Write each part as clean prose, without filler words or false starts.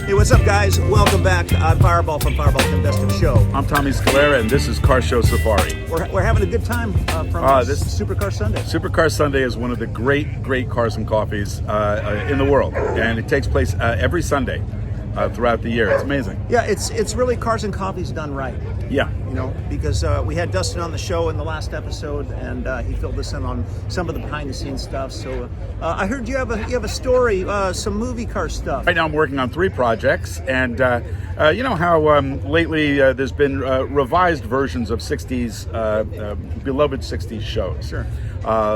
Hey, what's up, guys? Welcome back. I'm Fireball from Fireball Best of Show. I'm Tommy Scalera, and this is Car Show Safari. We're having a good time from this Supercar Sunday. Supercar Sunday is one of the great cars and coffees in the world, and it takes place every Sunday throughout the year. It's amazing. Yeah, it's really cars and coffees done right. Yeah. You know, because we had Dustin on the show in the last episode, and he filled us in on some of the behind-the-scenes stuff. So I heard you have a story, some movie car stuff. Right now I'm working on 3 projects, and you know how lately there's been revised versions of 60s, beloved 60s shows. Sure.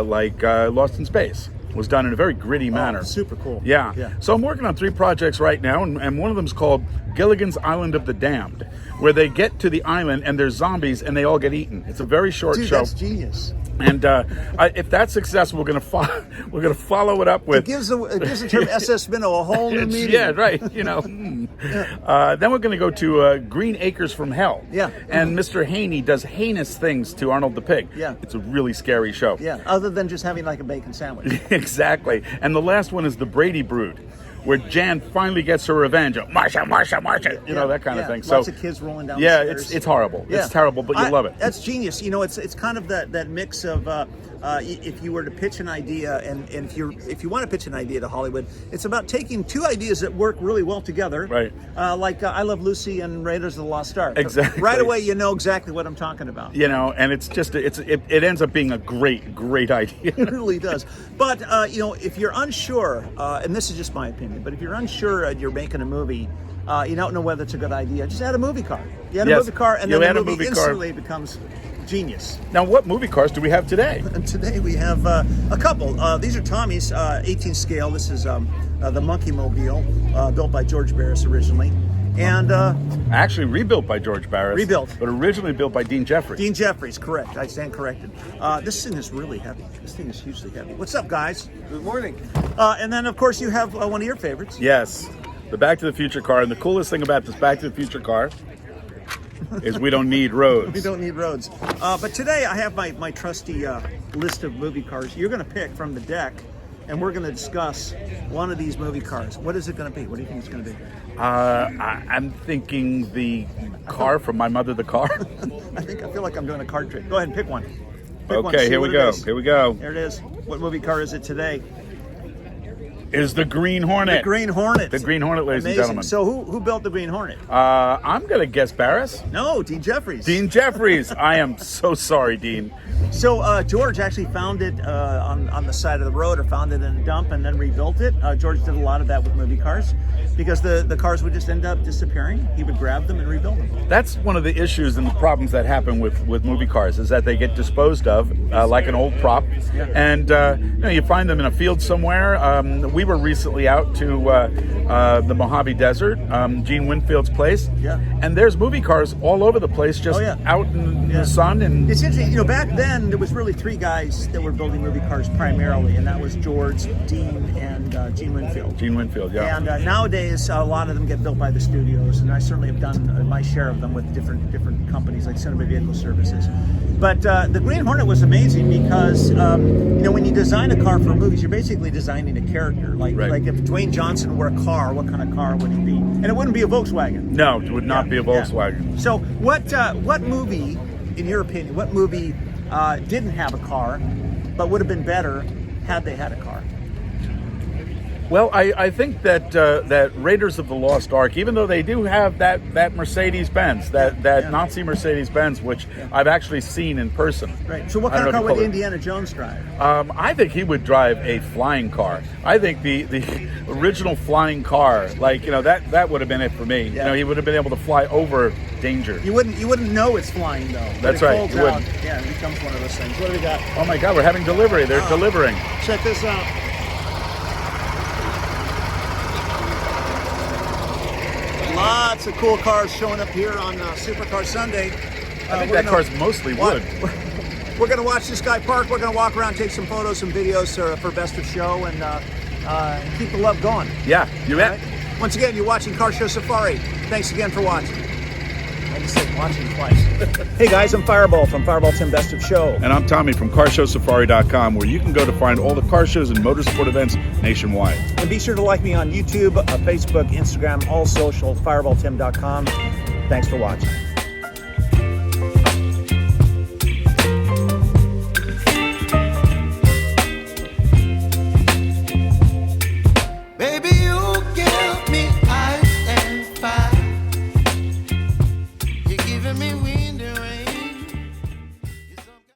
Like Lost in Space. Was done in a very gritty manner. Super cool. Yeah. Yeah. So I'm working on 3 projects right now, and one of them is called Gilligan's Island of the Damned, where they get to the island and there's zombies and they all get eaten. It's a very short Dude, show. that's genius. And if that's successful, we're gonna follow it up with. It gives the term SS Minnow a whole new meaning. Yeah, right. You know. Then we're gonna go to Green Acres from Hell. Yeah. And Mr. Haney does heinous things to Arnold the Pig. Yeah. It's a really scary show. Yeah. Other than just having like a bacon sandwich. Exactly. And the last one is the Brady Brood, where Jan finally gets her revenge. Marsha, you know, that kind of thing. Lots So of kids rolling down yeah, the stairs. it's horrible. Yeah. It's terrible, but you love it. That's genius. You know, it's kind of that mix of if you were to pitch an idea, and if you want to pitch an idea to Hollywood, it's about taking 2 ideas that work really well together. Right. Like I Love Lucy and Raiders of the Lost Ark. Exactly. Right away, you know exactly what I'm talking about. You know, and it's just it ends up being a great idea. It really does. But you know, if you're unsure, and this is just my opinion, but if you're unsure and you're making a movie, you don't know whether it's a good idea, just add a movie car. You add a movie car, and then the movie instantly becomes genius. Now, what movie cars do we have today? And today we have a couple. These are Tommy's 18 scale. This is the Monkey Mobile, built by George Barris originally. And Actually rebuilt by George Barris. Rebuilt. But originally built by Dean Jeffries. Dean Jeffries, correct. I stand corrected. This thing is really heavy. This thing is hugely heavy. What's up, guys? Good morning. And then, of course, you have one of your favorites. Yes. The Back to the Future car. And the coolest thing about this Back to the Future car is we don't need roads. We don't need roads. But today I have my trusty list of movie cars. You're going to pick from the deck, and we're going to discuss one of these movie cars. What is it going to be? What do you think it's going to be? I'm thinking the car from My Mother the Car. I feel like I'm doing a card trick. Go ahead and pick one. Pick one, Okay, see here what we it go. is. Here we go. There it is. What movie car is it today? Is the Green Hornet. The Green Hornet. The Green Hornet, ladies and gentlemen. So who built the Green Hornet? I'm going to guess Barris. No, Dean Jeffries. Dean Jeffries. I am so sorry, Dean. So George actually found it on the side of the road, or found it in a dump and then rebuilt it. George did a lot of that with movie cars, because the cars would just end up disappearing. He would grab them and rebuild them. That's one of the issues and the problems that happen with movie cars, is that they get disposed of like an old prop. Yeah. And you know, you find them in a field somewhere. We were recently out to the Mojave Desert, Gene Winfield's place. Yeah. And there's movie cars all over the place, just out in the sun. And it's interesting, you know, back then there was really 3 guys that were building movie cars primarily, and that was George, Dean, and Gene Winfield. Gene Winfield, yeah. And nowadays, a lot of them get built by the studios, and I certainly have done my share of them with different companies like Cinema Vehicle Services. But the Green Hornet was amazing because, you know, when you design a car for movies, you're basically designing a character. Like if Dwayne Johnson were a car, what kind of car would he be? And it wouldn't be a Volkswagen. No, it would not be a Volkswagen. Yeah. So what movie, in your opinion, what movie didn't have a car, but would have been better had they had a car? Well, I think that that Raiders of the Lost Ark, even though they do have that Mercedes-Benz, that Nazi Mercedes-Benz, which I've actually seen in person. Right. So what kind of car would Indiana Jones drive? I think he would drive a flying car. I think the original flying car, like, you know, that would have been it for me. Yeah. You know, he would have been able to fly over danger. You wouldn't know it's flying though. That's right. You wouldn't. Yeah, it becomes one of those things. What do we got? Oh my God, we're having delivery. They're delivering. Check this out. Lots of cool cars showing up here on Supercar Sunday. I think that car's mostly wood. We're going to watch this guy park. We're going to walk around, take some photos, some videos for Best of Show, and keep the love going. Yeah, you bet. Right? Once again, you're watching Car Show Safari. Thanks again for watching. just said watching twice. Hey guys, I'm Fireball from Fireball Tim Best of Show. And I'm Tommy from carshowsafari.com, where you can go to find all the car shows and motorsport events nationwide. And be sure to like me on YouTube, Facebook, Instagram, all social, fireballtim.com. Thanks for watching.